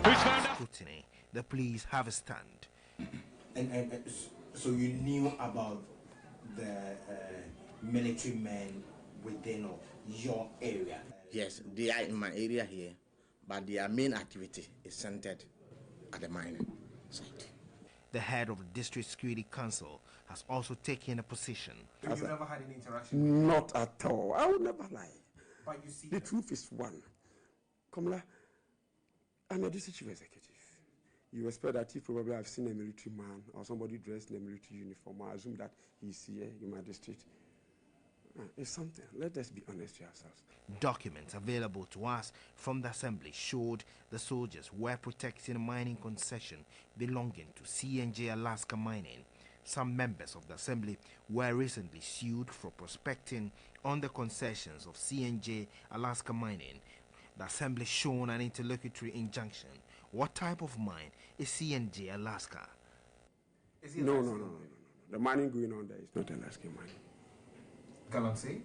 Scrutiny, the police have a stand. And so you knew about the military men within your area? Yes, they are in my area here, but their main activity is centered at the mining site. The head of the District Security Council has also taken a position. So you've never had any interaction? Not at all. I would never lie. But you see, the truth is one. Kamala, I'm a district chief executive. You expect that if probably I've seen a military man or somebody dressed in a military uniform, I assume that he's here in my district. It's something. Let us be honest with ourselves. Documents available to us from the assembly showed the soldiers were protecting a mining concession belonging to C&J Alaska Mining. Some members of the assembly were recently sued for prospecting on the concessions of C&J Alaska Mining. The assembly shown an interlocutory injunction. What type of mine is C&J Alaska? No. The mining going on there is not Alaska mining. Galamsey?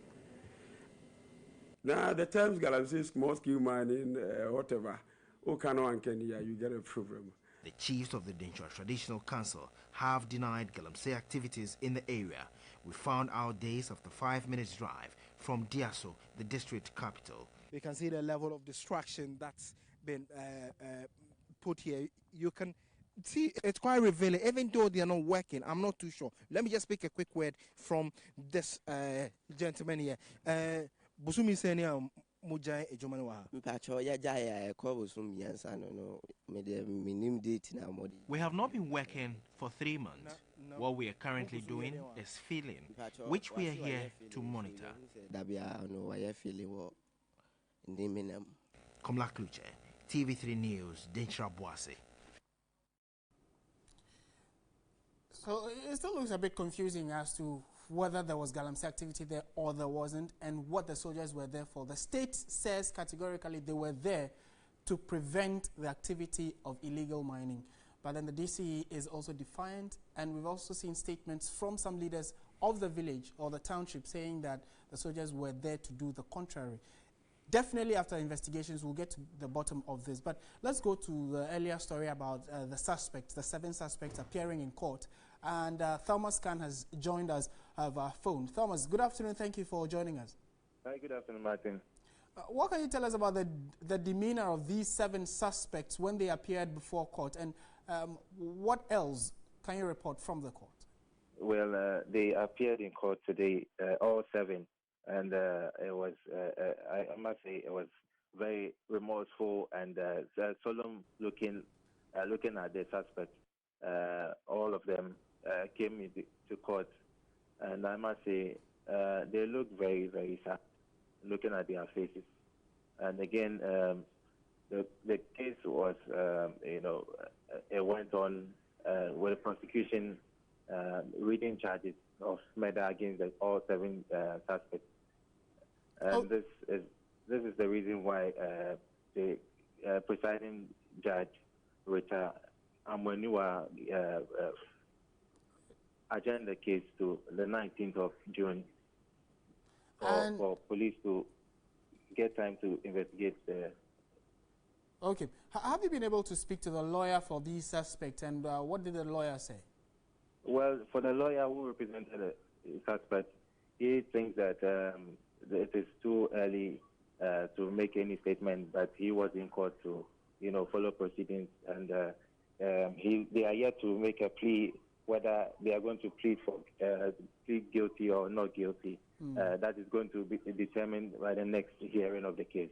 Now, the terms Galamsey, small scale mining, whatever, Okano and Kenya, you get a problem. The chiefs of the Dintra Traditional Council have denied Galamsey activities in the area. We found our days after 5 minutes drive from Diaso, the district capital. We can see the level of destruction that's been put here. You can see it's quite revealing, even though they are not working. I'm not too sure. Let me just speak a quick word from this gentleman here. Busumi Senia Mujai Ejomaniwa. We have not been working for 3 months. What we are currently doing is filling, which we are here to monitor. Komla Kluche, TV3 News, Dintra Boise. So it still looks a bit confusing as to whether there was Galamsey activity there or there wasn't, and what the soldiers were there for. The state says categorically they were there to prevent the activity of illegal mining. But then the DCE is also defiant, and we've also seen statements from some leaders of the village or the township saying that the soldiers were there to do the contrary. Definitely after investigations, we'll get to the bottom of this. But let's go to the earlier story about the suspects, the 7 suspects appearing in court. And Thomas Khan has joined us over phone. Thomas, good afternoon. Thank you for joining us. Hi, good afternoon, Martin. What can you tell us about the demeanor of these 7 suspects when they appeared before court? And what else can you report from the court? Well, they appeared in court today, all 7. And it was, I must say, it was very remorseful and solemn looking at the suspects. All of them came into court, and I must say, they look very, very sad, looking at their faces. And again, the case was, it went on with the prosecution reading charges of murder against all 7 suspects. And this is the reason why the presiding judge, Rita Amwenua, adjourned the case to the 19th of June for police to get time to investigate the. Okay. Have you been able to speak to the lawyer for these suspects, and what did the lawyer say? Well, for the lawyer who represented the suspect, he thinks that it is too early to make any statement, but he was in court to, follow proceedings, and they are yet to make a plea whether they are going to plead guilty or not guilty. That is going to be determined by the next hearing of the case.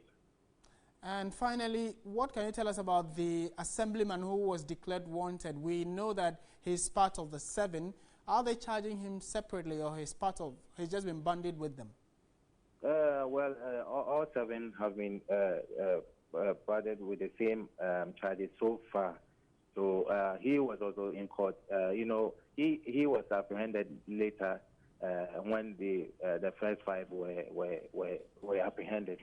And finally, what can you tell us about the assemblyman who was declared wanted? We know that he's part of the 7. Are they charging him separately, or he's just been bundled with them? All 7 have been burdened with the same charges so far. So he was also in court. He was apprehended later when the first 5 were apprehended.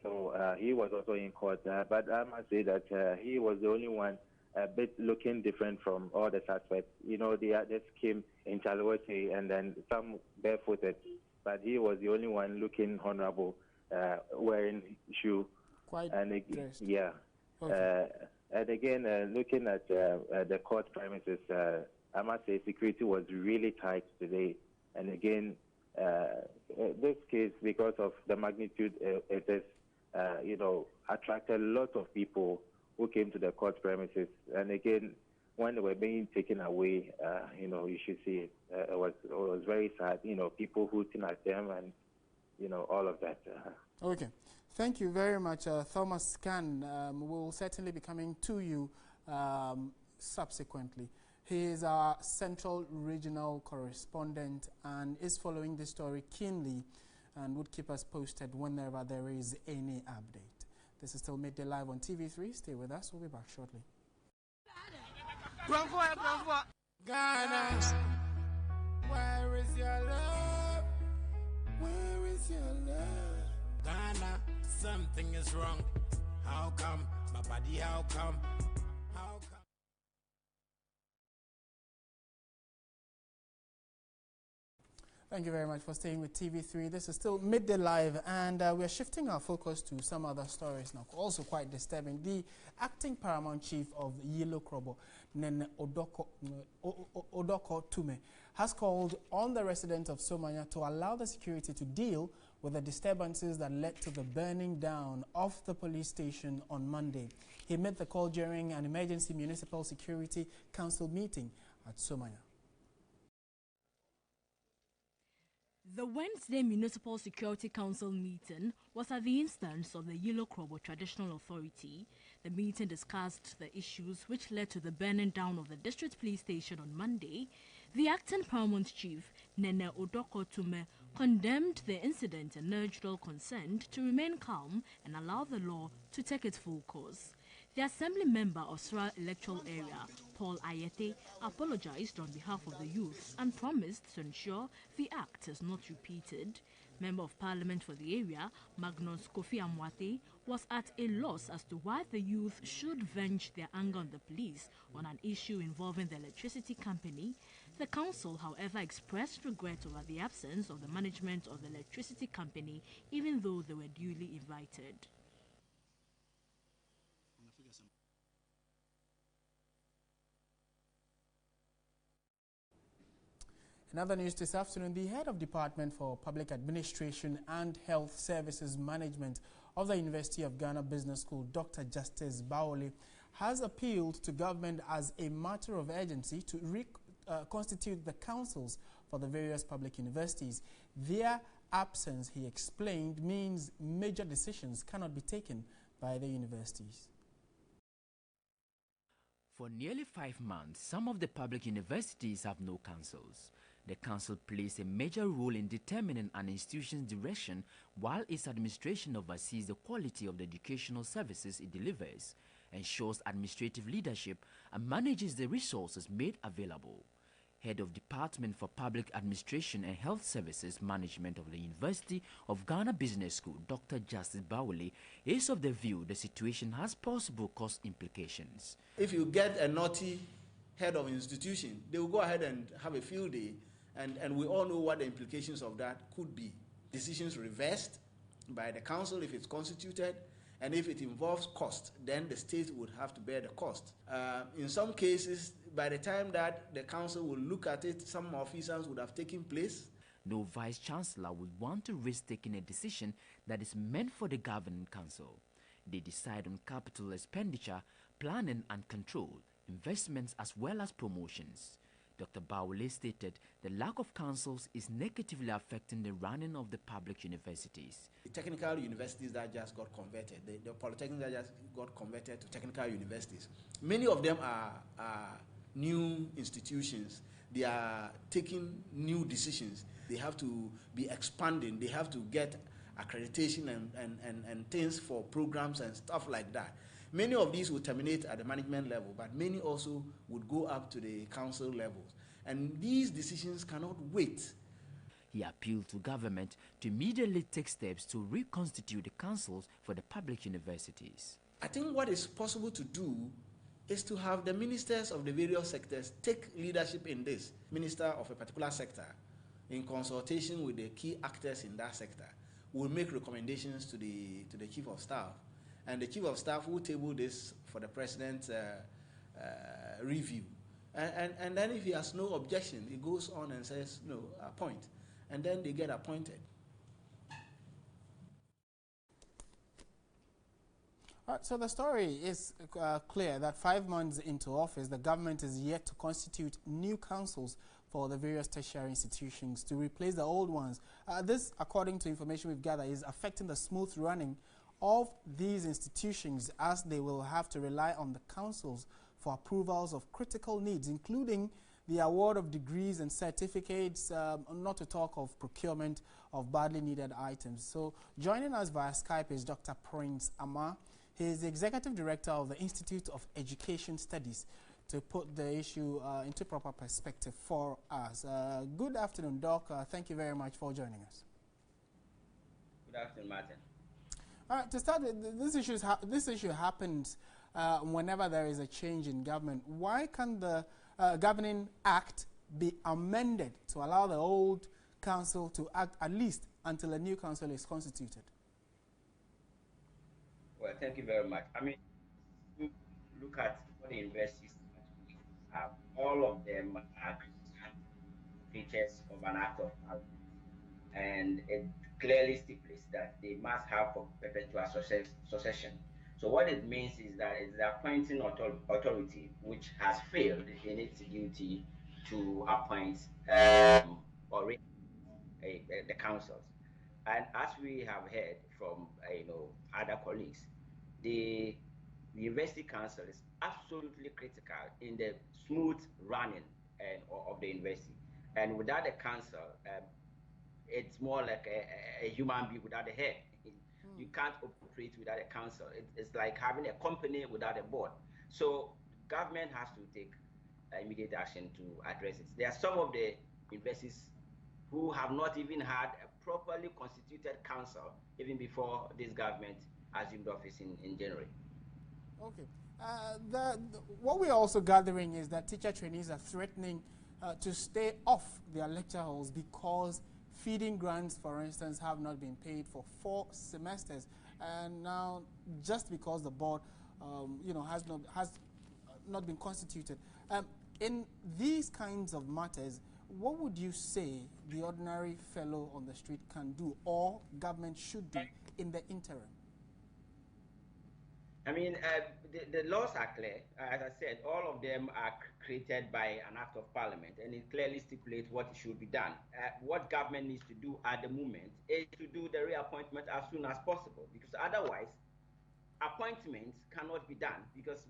So he was also in court. But I must say that he was the only one a bit looking different from all the suspects. They just came in Chalawati and then some barefooted. But he was the only one looking honorable, wearing shoe. Quite dressed. Yeah. Okay. And again, looking at the court premises, I must say security was really tight today. And again, this case, because of the magnitude, it is, attracted a lot of people who came to the court premises. And again, when they were being taken away, you should see it. It was very sad. People hooting at them and, all of that. Okay. Thank you very much, Thomas Khan. We will certainly be coming to you subsequently. He is our Central Regional Correspondent and is following the story keenly and would keep us posted whenever there is any update. This is still Midday Live on TV3. Stay with us. We'll be back shortly. Ghana, where is your love? Where is your love? Ghana, something is wrong. How come? My body, how come? How come? Thank you very much for staying with TV3. This is still Midday Live, and we are shifting our focus to some other stories now, also quite disturbing. The acting paramount chief of Yellow Krobo, Nene Odoko Tume, has called on the residents of Somanya to allow the security to deal with the disturbances that led to the burning down of the police station on Monday. He made the call during an emergency municipal security council meeting at Somanya. The Wednesday Municipal Security Council meeting was at the instance of the Yellow Krobo Traditional Authority. The meeting discussed the issues which led to the burning down of the district police station on Monday. The acting paramount chief, Nene Odoko Tume, condemned the incident and urged all concerned to remain calm and allow the law to take its full course. The assembly member of Sra electoral area, Paul Ayete, apologized on behalf of the youth and promised to ensure the act is not repeated. Member of Parliament for the area, Magnus Kofi Amwate, was at a loss as to why the youth should venge their anger on the police on an issue involving the electricity company. The council, however, expressed regret over the absence of the management of the electricity company, even though they were duly invited. In other news this afternoon, the head of Department for Public Administration and Health Services Management of the University of Ghana Business School, Dr. Justice Baole, has appealed to government as a matter of urgency to reconstitute the councils for the various public universities. Their absence, he explained, means major decisions cannot be taken by the universities. For nearly 5 months, some of the public universities have no councils. The council plays a major role in determining an institution's direction while its administration oversees the quality of the educational services it delivers, ensures administrative leadership, and manages the resources made available. Head of Department for Public Administration and Health Services Management of the University of Ghana Business School, Dr. Justice Baole, is of the view the situation has possible cost implications. If you get a naughty head of institution, they will go ahead and have a field day, and we all know what the implications of that could be. Decisions reversed by the council if it's constituted, and if it involves cost, then the state would have to bear the cost. In some cases, by the time that the council will look at it, some officers would have taken place. No vice-chancellor would want to risk taking a decision that is meant for the governing council. They decide on capital expenditure, planning and control, investments as well as promotions. Dr. Baole stated the lack of councils is negatively affecting the running of the public universities. The technical universities that just got converted, the polytechnics that just got converted to technical universities, many of them are new institutions. They are taking new decisions. They have to be expanding. They have to get accreditation and things for programs and stuff like that. Many of these would terminate at the management level, but many also would go up to the council levels. And these decisions cannot wait. He appealed to government to immediately take steps to reconstitute the councils for the public universities. I think what is possible to do is to have the ministers of the various sectors take leadership in this. Minister of a particular sector, in consultation with the key actors in that sector, will make recommendations to the chief of staff. and the chief of staff will table this for the president's review. And then if he has no objection, he goes on and says, no, appoint. And then they get appointed. All right, so the story is clear that 5 months into office, the government is yet to constitute new councils for the various tertiary institutions to replace the old ones. This, according to information we've gathered, is affecting the smooth running of these institutions, as they will have to rely on the councils for approvals of critical needs, including the award of degrees and certificates, not to talk of procurement of badly needed items. So joining us via Skype is Dr. Prince Amah. He is the Executive Director of the Institute of Education Studies, to put the issue into proper perspective for us. Good afternoon, Doc. Thank you very much for joining us. Good afternoon, Martin. All right, to start, this issue happens whenever there is a change in government. Why can the Governing Act be amended to allow the old council to act at least until a new council is constituted? Well, thank you very much. I mean, look at what the universities have. All of them are creatures of an act of parliament, and it clearly stipulates that they must have perpetual succession. So what it means is that it's the appointing authority which has failed in its duty to appoint or the councils. And as we have heard from other colleagues, the University Council is absolutely critical in the smooth running of the university. And without a council, it's more like a human being without a head. You can't operate without a council. It's like having a company without a board. So government has to take immediate action to address it. There are some of the universities who have not even had a properly constituted council even before this government assumed office in January. Okay. What we're also gathering is that teacher trainees are threatening to stay off their lecture halls because feeding grants, for instance, have not been paid for 4 semesters, and now just because the board, has not been constituted. In these kinds of matters, what would you say the ordinary fellow on the street can do, or government should do in the interim? I mean, the laws are clear. As I said, all of them are created by an act of parliament, and it clearly stipulates what should be done. What government needs to do at the moment is to do the reappointment as soon as possible, because otherwise, appointments cannot be done, because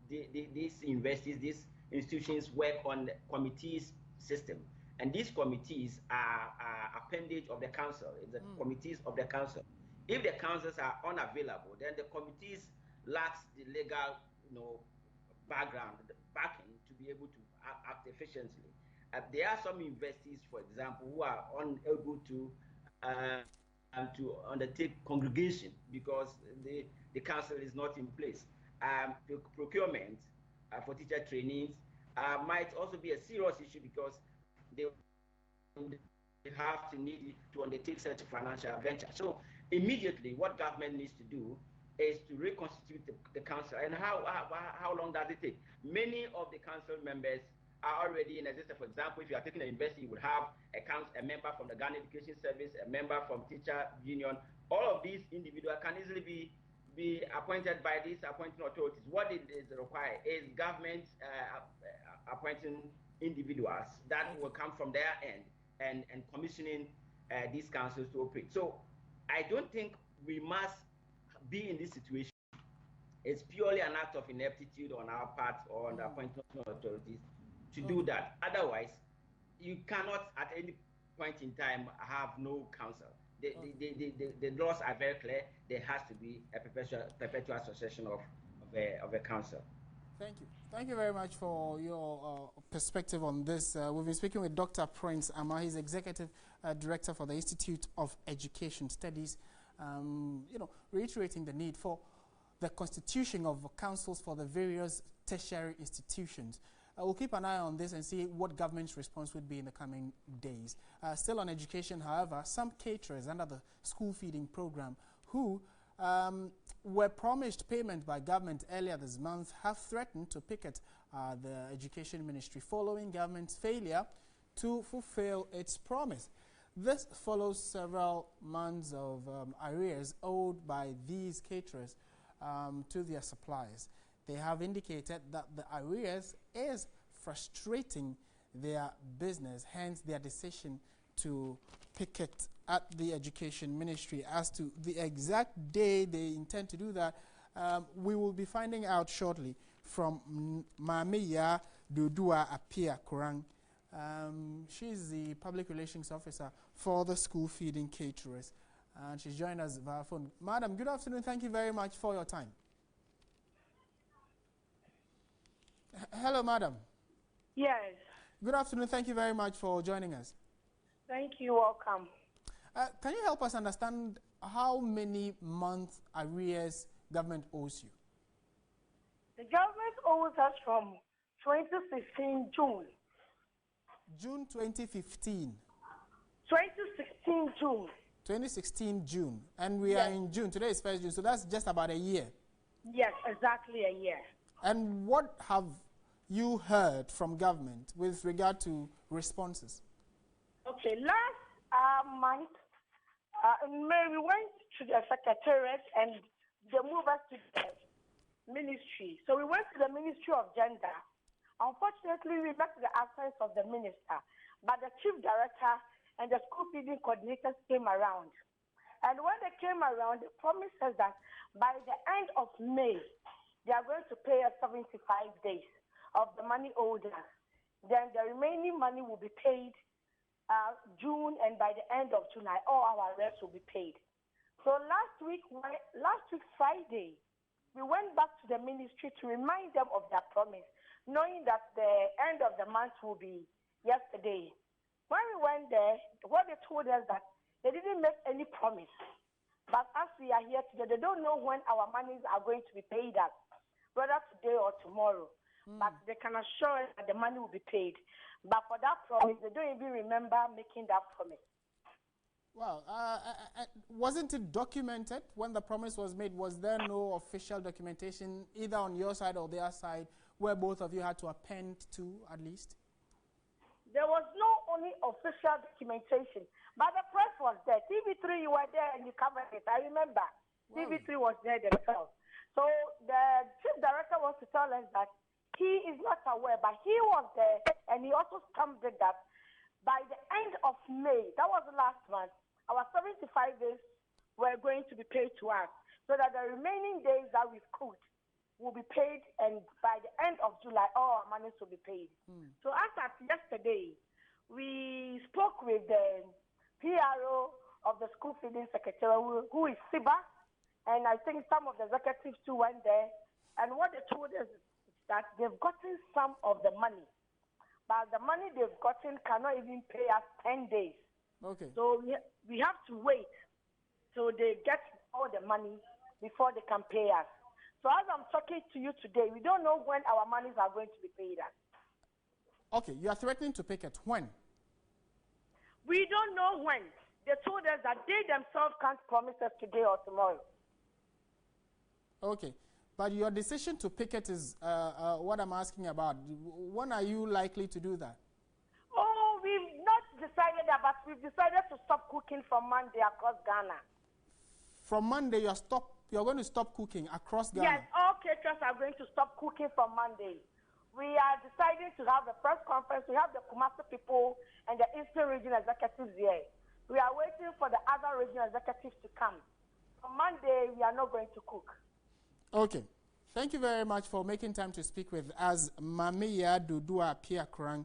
these universities, these institutions work on the committees system, and these committees are appendage of the council. It's the committees of the council. If the councils are unavailable, then the committees lacks the legal, backing to be able to act efficiently. There are some universities, for example, who are unable to undertake congregation because the council is not in place. The procurement for teacher trainees might also be a serious issue because they have to need to undertake such a financial venture. So immediately, what government needs to do is to reconstitute the council. And how long does it take? Many of the council members are already in existence. For example, if you are taking a university, you would have a member from the Ghana Education Service, a member from Teacher Union. All of these individuals can easily be appointed by these appointing authorities. What it is required is government appointing individuals that will come from their end and commissioning these councils to operate. So I don't think we must be in this situation. It's purely an act of ineptitude on our part or on the appointing authorities to do that. Otherwise, you cannot at any point in time have no council. The laws are very clear. There has to be a perpetual succession of a council. Thank you. Thank you very much for your perspective on this. We've been speaking with Dr. Prince Amah. He's Executive Director for the Institute of Education Studies. Reiterating the need for the constitution of councils for the various tertiary institutions. We'll keep an eye on this and see what government's response would be in the coming days. Still on education, however, some caterers under the school feeding program who were promised payment by government earlier this month have threatened to picket the Education Ministry following government's failure to fulfill its promise. This follows several months of arrears owed by these caterers to their suppliers. They have indicated that the arrears is frustrating their business, hence their decision to picket at the Education Ministry. As to the exact day they intend to do that, we will be finding out shortly from Mamiya Dudua Apia Kurang. She's the Public Relations Officer for the school feeding caterers, and she's joined us via phone. Madam, good afternoon. Thank you very much for your time. Hello, madam. Yes. Good afternoon. Thank you very much for joining us. Thank you. Welcome. Can you help us understand how many month arrears government owes you? The government owes us from 2016 June. June 2015. 2016 June. 2016 June. And we are in June. Today is 1st June. So that's just about a year. Yes, exactly a year. And what have you heard from government with regard to responses? Okay, last month, in May, we went to the Secretariat and they moved us to the ministry. So we went to the Ministry of Gender. Unfortunately, we met the absence of the minister, but the chief director and the school feeding coordinators came around. And when they came around, they promised us that by the end of May, they are going to pay us 75 days of the money owed us. Then the remaining money will be paid June, and by the end of July, all our arrears will be paid. So last week Friday, we went back to the ministry to remind them of their promise, knowing that the end of the month will be yesterday. When we went there, what they told us that they didn't make any promise. But as we are here today, they don't know when our monies are going to be paid us, whether today or tomorrow. But they can assure us that the money will be paid. But for that promise, they don't even remember making that promise. Well, wasn't it documented when the promise was made? Was there no official documentation either on your side or their side where both of you had to append to at least? There was no only official documentation, but the press was there. TV3, you were there and you covered it. I remember. Wow. TV3 was there themselves. So the chief director wants to tell us that he is not aware, but he was there, and he also stamped it that by the end of May, that was last month, our 75 days were going to be paid to us, so that the remaining days that we've cooked will be paid, and by the end of July, all our monies will be paid. So as of yesterday, we spoke with the PRO of the school feeding secretary, who is Siba, and I think some of the executives too went there, and what they told us that they've gotten some of the money, but the money they've gotten cannot even pay us 10 days. Okay. So we have to wait till they get all the money before they can pay us. So as I'm talking to you today, we don't know when our monies are going to be paid us. Okay, you are threatening to picket when? We don't know when. They told us that they themselves can't promise us today or tomorrow. Okay. But your decision to picket is what I'm asking about. When are you likely to do that? Oh, we've not decided that, but we've decided to stop cooking from Monday across Ghana. From Monday, you're going to stop cooking across Ghana? Yes, all caterers are going to stop cooking from Monday. We are deciding to have the first conference. We have the Kumasi people and the Eastern Region executives here. We are waiting for the other region executives to come. On Monday, we are not going to cook. Okay. Thank you very much for making time to speak with us. Mamiya Dudua Pia Kurang,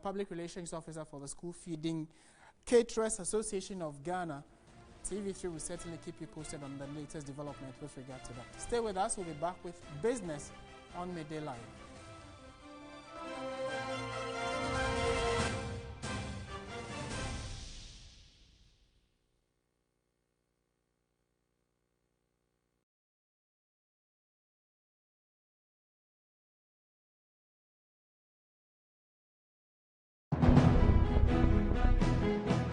Public Relations Officer for the School Feeding Caterers Association of Ghana. TV3 will certainly keep you posted on the latest development with regard to that. Stay with us. We'll be back with business on Midday Live.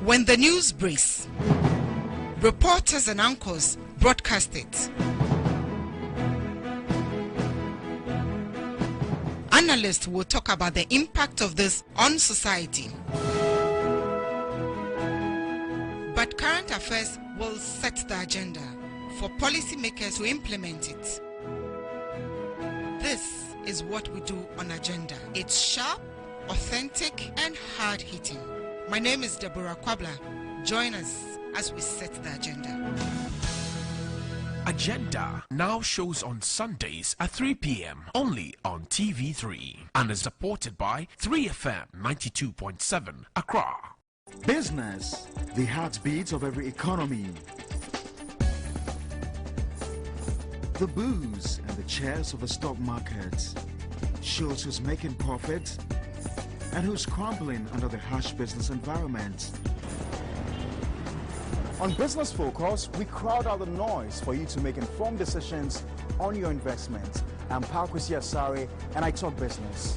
When the news breaks, Reporters and anchors broadcast it. Analysts will talk about the impact of this on society. But current affairs will set the agenda for policymakers to implement it. This is what we do on Agenda. It's sharp, authentic, and hard-hitting. My name is Deborah Kwabla. Join us as we set the agenda. Agenda now shows on Sundays at 3 p.m. only on TV3 and is supported by 3FM 92.7 Accra. Business, the heartbeat of every economy. The booze and the chairs of the stock market shows who's making profit and who's crumbling under the harsh business environment. On Business Focus, we crowd out the noise for you to make informed decisions on your investments. I'm Pakwisi Asare and I talk business.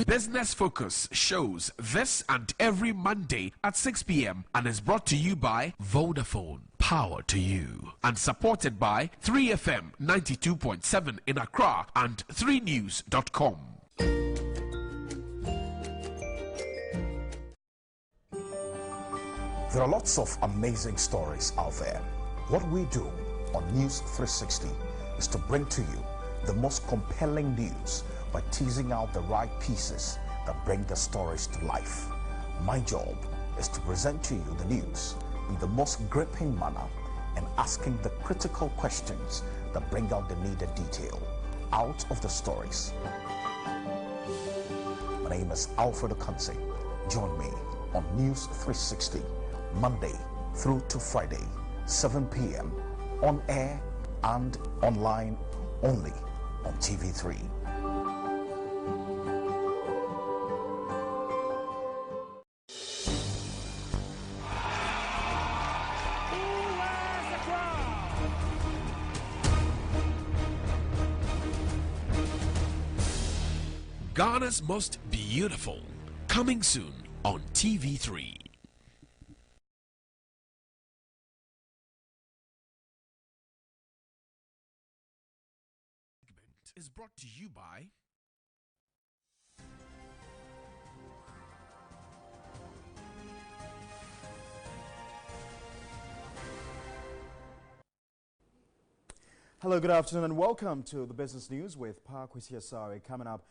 Business Focus shows this and every Monday at 6 p.m. and is brought to you by Vodafone, power to you, and supported by 3FM 92.7 in Accra and 3news.com. There are lots of amazing stories out there. What we do on News 360 is to bring to you the most compelling news by teasing out the right pieces that bring the stories to life. My job is to present to you the news in the most gripping manner and asking the critical questions that bring out the needed detail out of the stories. My name is Alfred Okanse. Join me on News 360 Monday through to Friday, 7 p.m. on air and online only on TV3. Ghana's most beautiful, coming soon on TV3. Is brought to you by Hello, good afternoon and welcome to the Business News with Pakwisi Asare. Coming up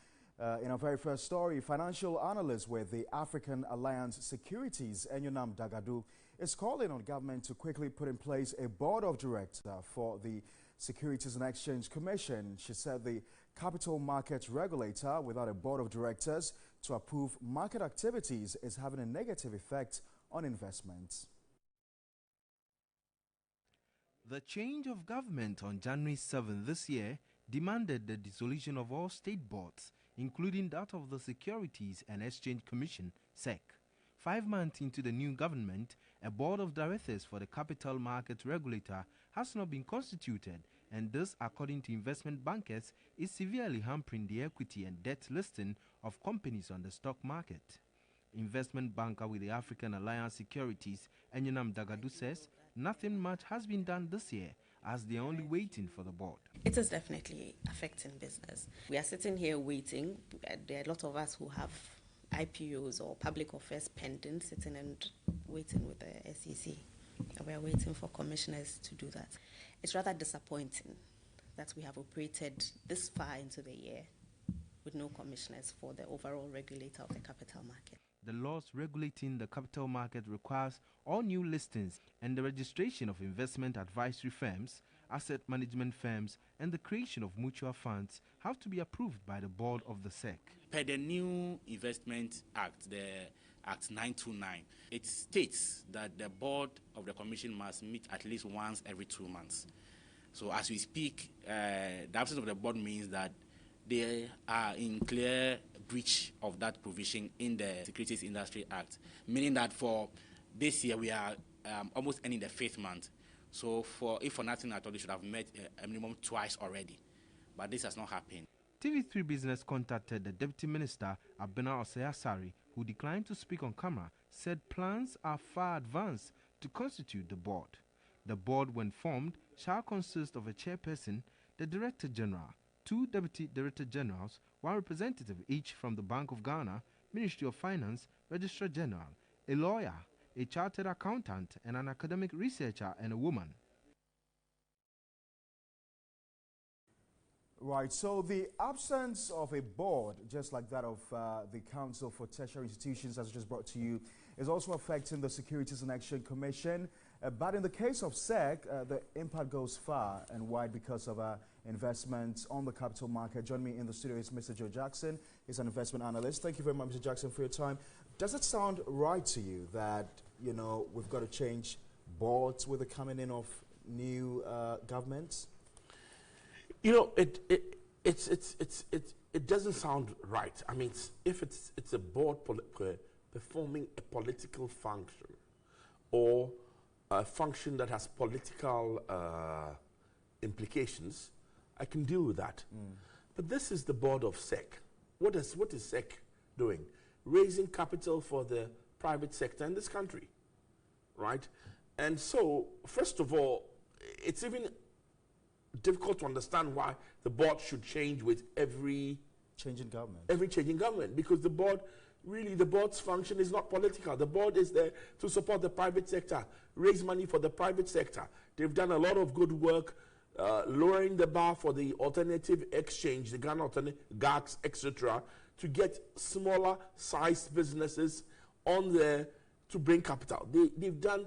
in our very first story, financial analyst with the African Alliance Securities, Asiedu-Dartey, is calling on government to quickly put in place a board of directors for the Securities and Exchange Commission. She said the capital market regulator without a board of directors to approve market activities is having a negative effect on investments. The change of government on January 7 this year demanded the dissolution of all state boards, including that of the Securities and Exchange Commission, SEC. 5 months into the new government, a board of directors for the capital market regulator has not been constituted, and this, according to investment bankers, is severely hampering the equity and debt listing of companies on the stock market. Investment banker with the African Alliance Securities, Asiedu-Dartey, says nothing much has been done this year, as they are only waiting for the board. It is definitely affecting business. We are sitting here waiting. There are a lot of us who have IPOs or public affairs pending, sitting and waiting with the SEC. We are waiting for commissioners to do that. It's rather disappointing that we have operated this far into the year with no commissioners for the overall regulator of the capital market. The laws regulating the capital market requires all new listings and the registration of investment advisory firms, asset management firms, and the creation of mutual funds have to be approved by the board of the SEC. Per the new Investment Act, the Act 929, it states that the board of the commission must meet at least once every 2 months. So as we speak, the absence of the board means that they are in clear breach of that provision in the Securities Industry Act, meaning that for this year we are almost ending the 5th month. So if for nothing at all, they should have met a minimum twice already. But this has not happened. TV3 Business contacted the Deputy Minister, Abena Osei Asare, who declined to speak on camera, said plans are far advanced to constitute the board. The board, when formed, shall consist of a chairperson, the Director General, 2 Deputy Director Generals, 1 representative each from the Bank of Ghana, Ministry of Finance, Registrar General, a lawyer, a chartered accountant, and an academic researcher and a woman. Right, so the absence of a board, just like that of the Council for Tertiary Institutions, as just brought to you, is also affecting the Securities and Exchange Commission. But in the case of SEC, the impact goes far and wide because of investments on the capital market. Joining me in the studio is Mr. Joe Jackson. He's an investment analyst. Thank you very much, Mr. Jackson, for your time. Does it sound right to you that, you know, we've got to change boards with the coming in of new governments? You know, it doesn't sound right. I mean, if it's a board performing a political function or a function that has political implications, I can deal with that. But this is the board of SEC. What is SEC doing? Raising capital for the private sector in this country, right? And so, first of all, it's even difficult to understand why the board should change with every change in government. Every change in government, because the board, really, the board's function is not political. The board is there to support the private sector, raise money for the private sector. They've done a lot of good work, lowering the bar for the alternative exchange, the Ghana Alternative, GACS, etc., to get smaller sized businesses on there to bring capital. They've done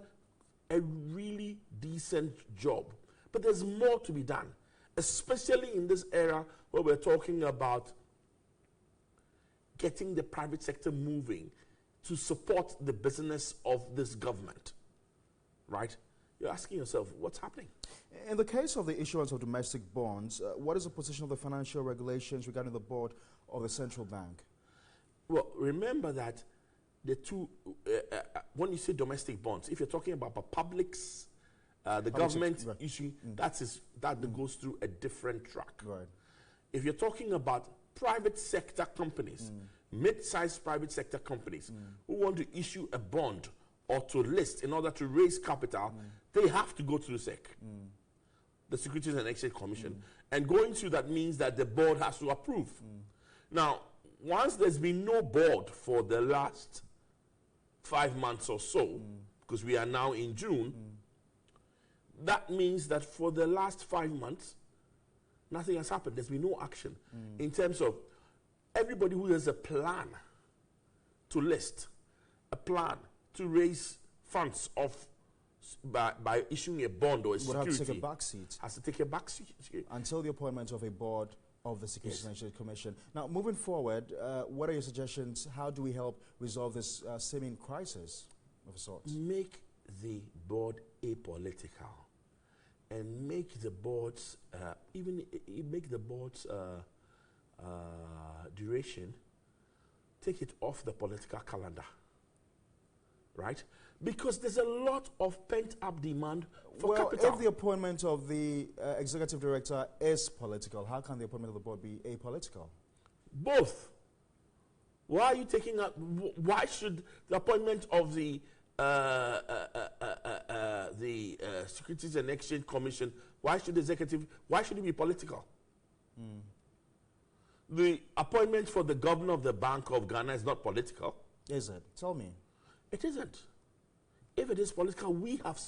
a really decent job. But there's more to be done, especially in this era where we're talking about getting the private sector moving to support the business of this government, right? You're asking yourself, what's happening? In the case of the issuance of domestic bonds, what is the position of the financial regulations regarding the board of the central bank? Well, remember that the two, when you say domestic bonds, if you're talking about publics, the government right. issue, that goes through a different track. Right. If you're talking about private sector companies, mid-sized private sector companies who want to issue a bond or to list in order to raise capital, they have to go through SEC, the Securities and Exchange Commission. And going through that means that the board has to approve. Now, once there's been no board for the last 5 months or so, because we are now in June, that means that for the last 5 months, nothing has happened. There's been no action in terms of everybody who has a plan to list, a plan to raise funds by issuing a bond or a security. Would have to take a back seat. Has to take a back seat. Until the appointment of a board of the Securities and Exchange Commission. Now, moving forward, what are your suggestions? How do we help resolve this seeming crisis of sorts? Make the board apolitical. And make the board's duration, take it off the political calendar, right? Because there's a lot of pent-up demand for capital. If the appointment of the executive director is political, how can the appointment of the board be apolitical? Both. Why are you taking up? Why should the appointment of the Securities and Exchange Commission, why should it be political? The appointment for the governor of the Bank of Ghana is not political. Is it? Tell me. It isn't. If it is political, we have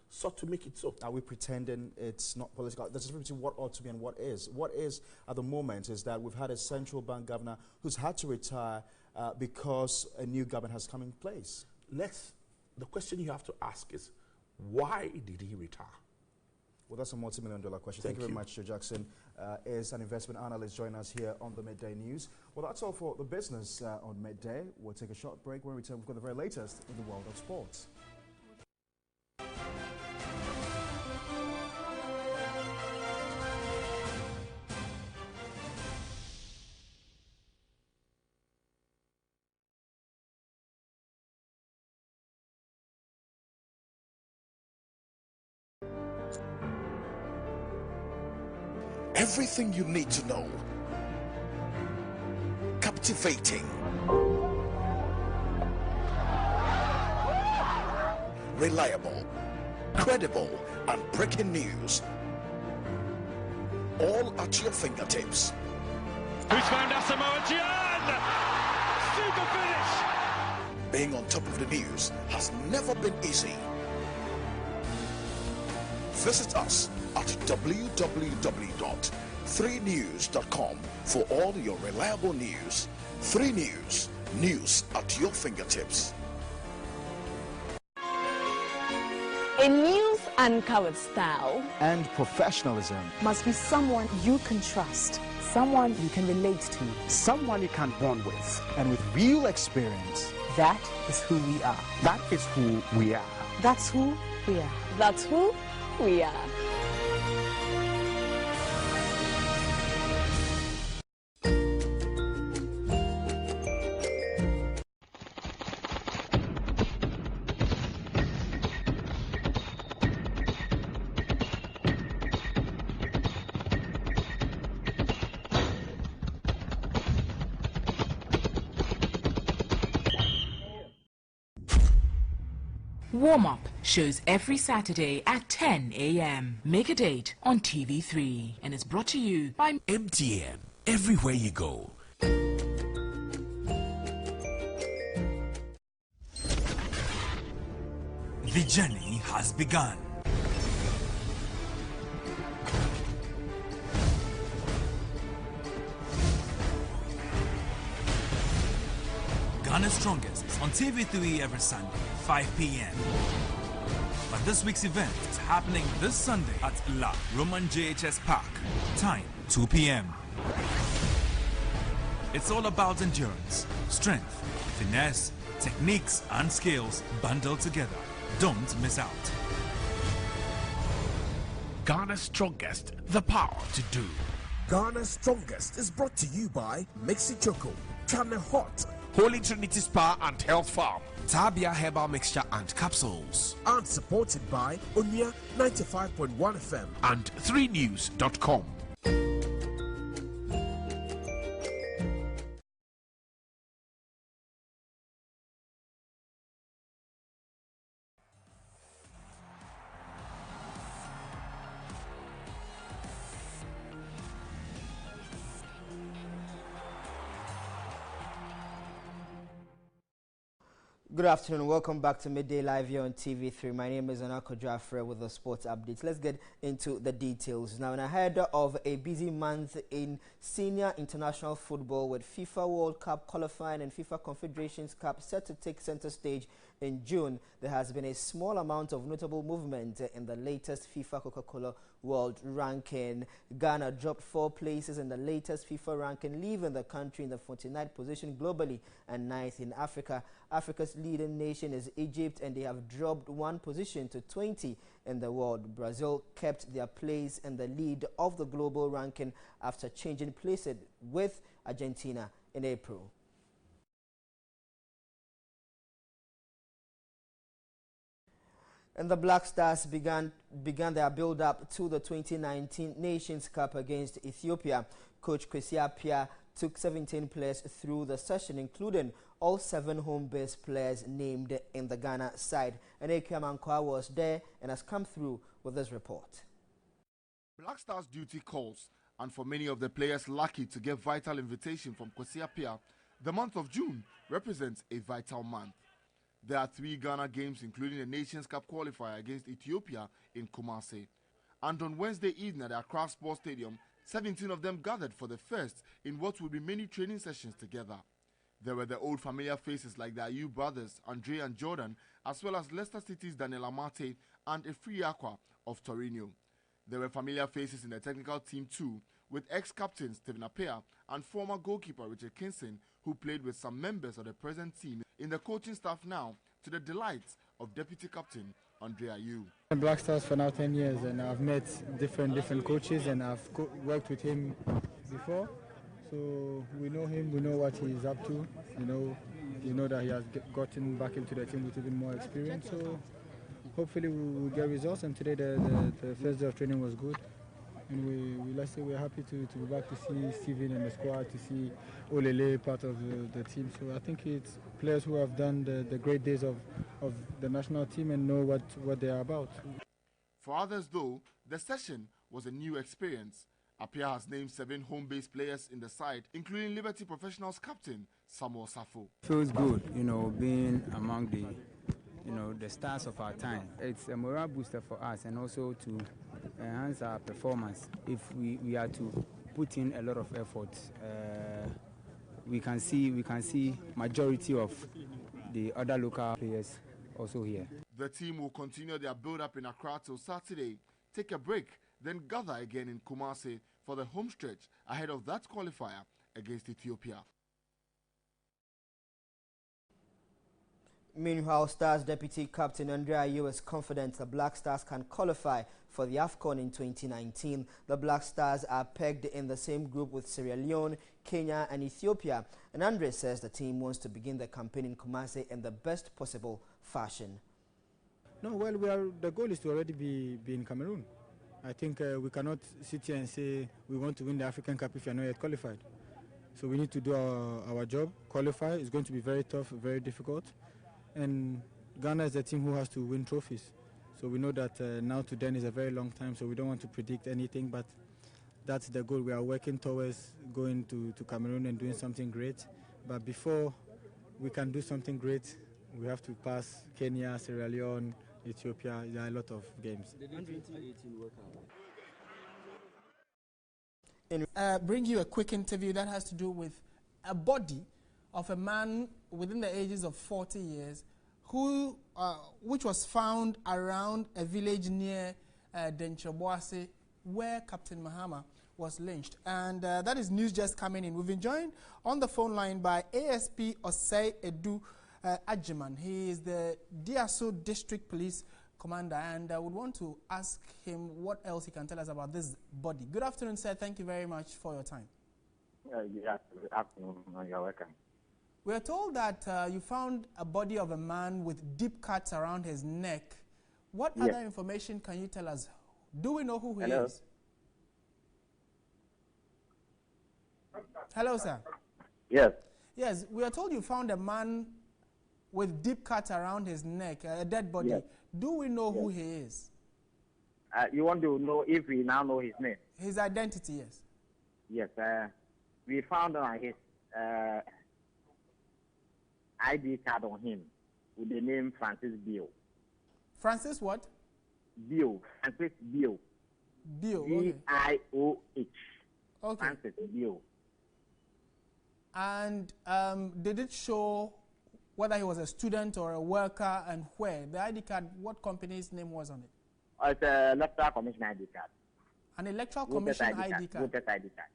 sought to make it so. Are we pretending it's not political? There's a difference between what ought to be and what is. What is at the moment is that we've had a central bank governor who's had to retire because a new government has come in place. The question you have to ask is, why did he retire? Well, that's a multi-million-dollar question. Thank you very much, Joe Jackson. Is an investment analyst joining us here on the Midday News. Well, that's all for the business on Midday. We'll take a short break. When we return, we've got the very latest in the world of sports. Everything you need to know. Captivating. reliable, credible, and breaking news. All at your fingertips. Who's found Asamoah Gyan? Super finish! Being on top of the news has never been easy. Visit us at www.3news.com for all your reliable news. 3 News, news at your fingertips. A news anchor with style and professionalism must be someone you can trust, someone you can relate to, someone you can bond with, and with real experience. That is who we are. That is who we are. That's who we are. That's who we are. Warm-up shows every Saturday at 10 a.m. Make a date on TV3 and it's brought to you by MTN. Everywhere you go. The journey has begun. Ghana's Strongest is on TV3 every Sunday, 5 p.m. But this week's event is happening this Sunday at La Roman JHS Park. Time, 2 p.m. It's all about endurance, strength, finesse, techniques and skills bundled together. Don't miss out. Ghana's Strongest, the power to do. Ghana's Strongest is brought to you by Mixi Choco, Chame Hot, Holy Trinity Spa and Health Farm, Tabia Herbal Mixture and Capsules, and supported by Onya 95.1 FM and 3news.com. Good afternoon. Welcome back to Midday Live here on TV3. My name is Anako Jafre with the sports updates. Let's get into the details. Now, ahead of a busy month in senior international football with FIFA World Cup qualifying and FIFA Confederations Cup set to take center stage in June, there has been a small amount of notable movement in the latest FIFA Coca-Cola World Ranking. Ghana dropped 4 places in the latest FIFA ranking, leaving the country in the 49th position globally and 9th in Africa. Africa's leading nation is Egypt, and they have dropped 1 position to 20 in the world. Brazil kept their place in the lead of the global ranking after changing places with Argentina in April. And the Black Stars began their build-up to the 2019 Nations Cup against Ethiopia. Coach Kwesi Appiah took 17 players through the session, including all 7 home-based players named in the Ghana side. And Eke Amankwa was there and has come through with this report. Black Stars duty calls, and for many of the players lucky to get vital invitation from Kwesi Appiah, the month of June represents a vital month. There are 3 Ghana games, including the Nations Cup qualifier against Ethiopia in Kumasi. And on Wednesday evening at the Accra Sports Stadium, 17 of them gathered for the first in what will be many training sessions together. There were the old familiar faces like the Ayew brothers, Andre and Jordan, as well as Leicester City's Daniel Amate and Efri Aqua of Torino. There were familiar faces in the technical team too, with ex-captain Stephen Appiah and former goalkeeper Richard Kinson, who played with some members of the present team in the coaching staff now, to the delights of Deputy Captain Andre Ayew. In Black Stars for now 10 years, and I've met different coaches, and I've worked with him before. So we know him, we know what he's up to. You know that he has gotten back into the team with even more experience. So hopefully we will get results. And today the first day of training was good. and let's say we're happy to be back to see Steven in the squad, to see Olele part of the team. So I think it's players who have done the great days of the national team and know what they are about. For others, though, the session was a new experience. Apia has named 7 home-based players in the side, including Liberty Professionals captain Samuel Safo. Feels good, being among the stars of our time. It's a morale booster for us, and also to enhance our performance. If we are to put in a lot of effort, we can see majority of the other local players also here. The team will continue their build-up in Accra till Saturday, take a break, then gather again in Kumasi for the home stretch ahead of that qualifier against Ethiopia. Meanwhile, Stars Deputy Captain Andrea Ayew is confident the Black Stars can qualify for the AFCON in 2019. The Black Stars are pegged in the same group with Sierra Leone, Kenya and Ethiopia. And Andre says the team wants to begin the campaign in Kumasi in the best possible fashion. No, well, the goal is to already be in Cameroon. I think we cannot sit here and say we want to win the African Cup if you are not yet qualified. So we need to do our job, qualify. It's going to be very tough, very difficult. And Ghana is a team who has to win trophies. So we know that now to then is a very long time, so we don't want to predict anything, but that's the goal. We are working towards going to Cameroon and doing something great. But before we can do something great, we have to pass Kenya, Sierra Leone, Ethiopia. There are a lot of games. Bring you a quick interview that has to do with a body of a man within the ages of 40 years which was found around a village near Dencheboase where Captain Mahama was lynched. And that is news just coming in. We've been joined on the phone line by ASP Asiedu-Dartey. He is the Diaso District Police Commander, and I would want to ask him what else he can tell us about this body. Good afternoon, sir. Thank you very much for your time. Good afternoon. You're welcome. We are told that you found a body of a man with deep cuts around his neck. What other information can you tell us? Do we know who he is? Hello, sir. Yes. Yes, we are told you found a man with deep cuts around his neck, a dead body. Yes. Do we know who he is? You want to know if we now know his name? His identity, yes. Yes. We found on his ID card on him with the name Francis Bio. Francis what? Bio. Francis Bio. Bio. B-I-O-H. Okay. Francis Bio. And did it show whether he was a student or a worker and where? The ID card, what company's name was on it? It's a Electoral Commission ID card. An Electoral Commission ID card? Voters ID card.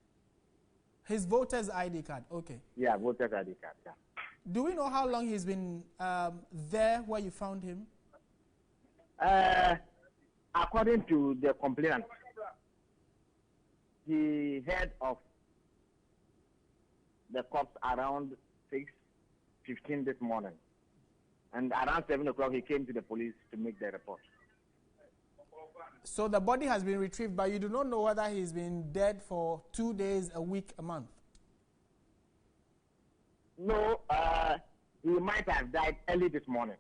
His voter's ID card, okay. Yeah, voter's ID card, yeah. Do we know how long he's been there where you found him? According to the complainant, he heard of the cops around 6:15 this morning. And around 7 o'clock, he came to the police to make the report. So the body has been retrieved, but you do not know whether he's been dead for 2 days, a week, a month? No, he might have died early this morning.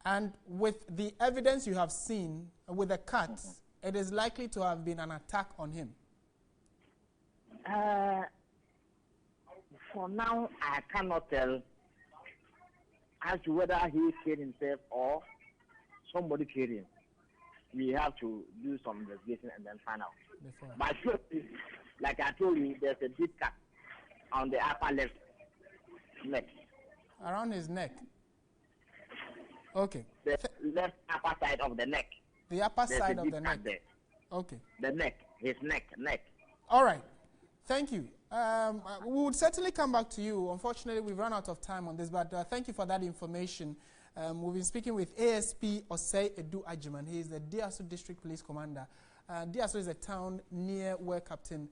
And with the evidence you have seen, with the cuts, it is likely to have been an attack on him? For now, I cannot tell as to whether he killed himself or somebody killed him. We have to do some investigation and then find out. But sure, like I told you, there's a deep cut on the upper left neck. Around his neck? Okay. The left upper side of the neck. The upper There's side a of deep the cut neck? there. Okay. The neck, his neck. All right. Thank you. We would certainly come back to you. Unfortunately, we've run out of time on this, but thank you for that information. We've been speaking with ASP Asiedu-Dartey. He is the Diaso District Police Commander. Diaso is a town near where Captain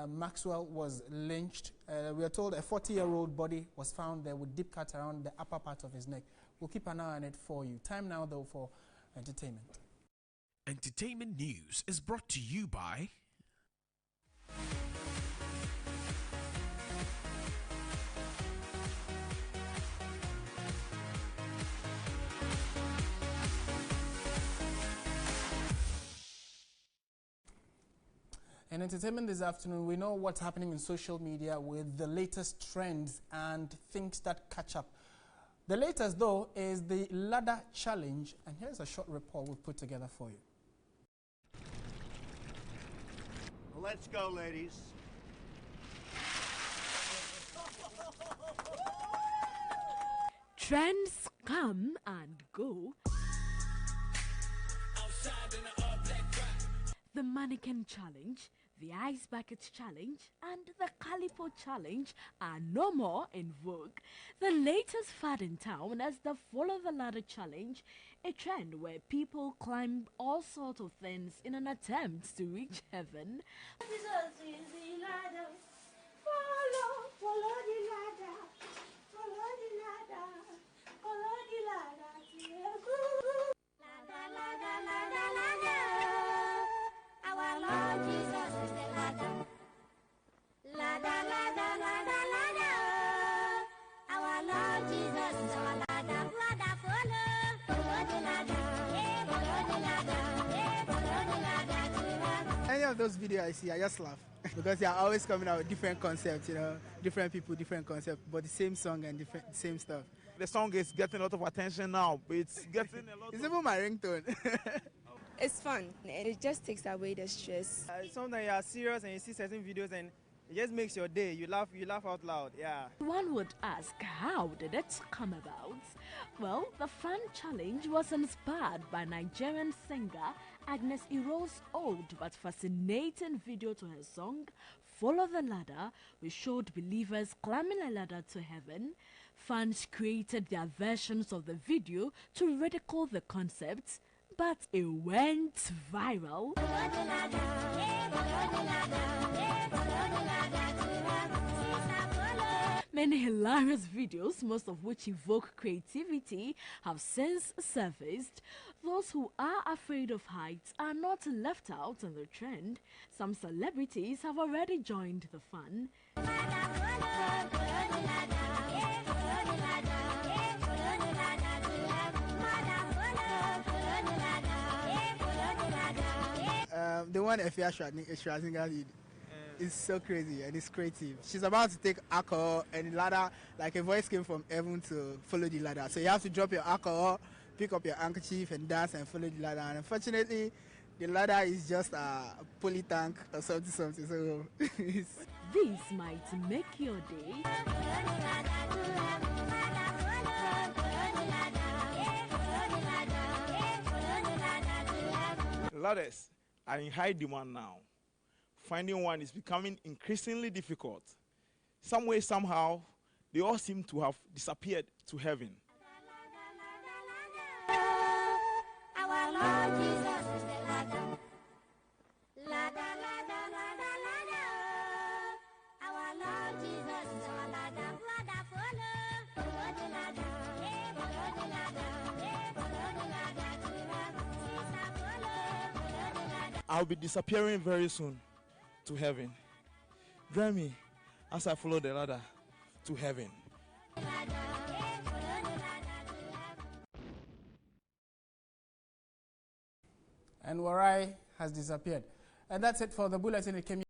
Maxwell was lynched. We are told a 40-year-old body was found there with deep cuts around the upper part of his neck. We'll keep an eye on it for you. Time now, though, for entertainment. Entertainment news is brought to you by In entertainment this afternoon, we know what's happening in social media with the latest trends and things that catch up. The latest, though, is the ladder challenge, and here's a short report we've put together for you. Let's go, ladies. Trends come and go. The mannequin challenge, the ice bucket challenge, and the calipo challenge are no more in vogue. The latest fad in town is the follow the ladder challenge, a trend where people climb all sorts of things in an attempt to reach heaven. Any of those videos I see, I just laugh because they are always coming out with different concepts, different people, different concepts, but the same song and same stuff. The song is getting a lot of attention now. It's getting a lot. It's even my ringtone. It's fun and it just takes away the stress. Sometimes you are serious and you see certain videos and it just makes your day. You laugh out loud. Yeah. One would ask, how did it come about? Well, the fun challenge was inspired by Nigerian singer Agnes Iro's old but fascinating video to her song, Follow the Ladder, which showed believers climbing a ladder to heaven. Fans created their versions of the video to ridicule the concept, but it went viral. Many hilarious videos, most of which evoke creativity, have since surfaced. Those who are afraid of heights are not left out in the trend. Some celebrities have already joined the fun. The one Efia Schwarzenegger did is so crazy and it's creative. She's about to take alcohol and the ladder, like a voice came from heaven to follow the ladder. So you have to drop your alcohol, pick up your handkerchief and dance and follow the ladder. And unfortunately, the ladder is just a poly tank or something. So this might make your day. Ladders are in high demand now. Finding one is becoming increasingly difficult. Some way, somehow, they all seem to have disappeared to heaven. Our Lord Jesus is the ladder. Ladder, ladder, ladder, ladder. Our Lord Jesus is our ladder. Ladder, follow the ladder. Follow the ladder. Follow the ladder to heaven. Sister, follow the ladder. I'll be disappearing very soon to heaven. Join me as I follow the ladder to heaven. And Warai has disappeared. And that's it for the bulletin. It came